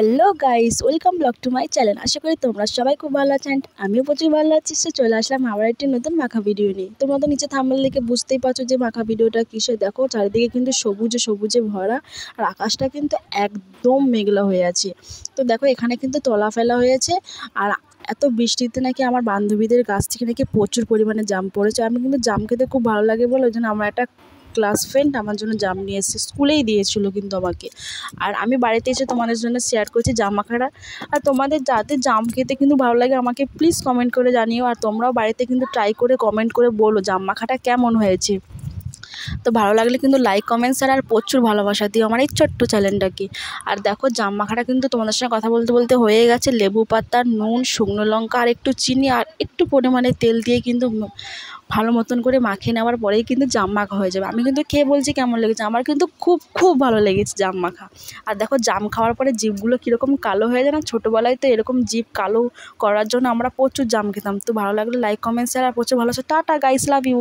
Hello guys, welcome back to my channel. আশা করি তোমরা সবাই খুব ভালো আছো অ্যান্ড আমিও প্রচুর ভালো আছি। সে চলে আসলাম আবার একটি নতুন মাখা ভিডিও নিয়ে। তোমরা তো নিচে থাম্বনেল দেখে বুঝতেই পারছো যে মাখা ভিডিওটা কিসে। দেখো চারিদিকে কিন্তু সবুজে সবুজে ভরা, আর আকাশটা কিন্তু একদম মেঘলা হয়ে আছে। তো দেখো এখানে কিন্তু তলা ফেলা হয়েছে, আর এত বৃষ্টিতে নাকি আমার বান্ধবীদের গাছ থেকে নাকি প্রচুর পরিমাণে জাম পড়েছে। আমি কিন্তু জাম খেতে খুব ভালো লাগে বলে ওই জন্য আমার একটা ক্লাস ফ্রেন্ড আমার জন্য জাম নিয়ে এসেছে, স্কুলেই দিয়েছিল কিন্তু আমাকে। আর আমি বাড়িতে এসে তোমাদের জন্য শেয়ার করছি জাম মাখাটা। আর তোমাদের যাদের জাম খেতে কিন্তু ভালো লাগে আমাকে প্লিজ কমেন্ট করে জানিও, আর তোমরাও বাড়িতে কিন্তু ট্রাই করে কমেন্ট করে বলো জাম মাখাটা কেমন হয়েছে। তো ভালো লাগলে কিন্তু লাইক কমেন্ট শেয়ার আর প্রচুর ভালোবাসা দিও আমার এই ছোট্ট চ্যানেলটাকে। আর দেখো জাম মাখাটা কিন্তু তোমাদের সঙ্গে কথা বলতে বলতে হয়ে গেছে। লেবু পাতা, নুন, শুকনো লঙ্কা আর একটু চিনি আর একটু পরিমাণে তেল দিয়ে কিন্তু ভালো মতন করে মাখিয়ে নেওয়ার পরেই কিন্তু জাম মাখা হয়ে যাবে। আমি কিন্তু খেয়ে বলছি কেমন লেগেছে, আমার কিন্তু খুব খুব ভালো লেগেছে জাম মাখা। আর দেখো জাম খাওয়ার পরে জিভগুলো কীরকম কালো হয়ে যায় না। ছোটোবেলায় তো এরকম জিভ কালো করার জন্য আমরা প্রচুর জাম খেতাম। তো ভালো লাগলে লাইক কমেন্ট শেয়ার আর প্রচুর ভালোবাসা। Tata guys, love you.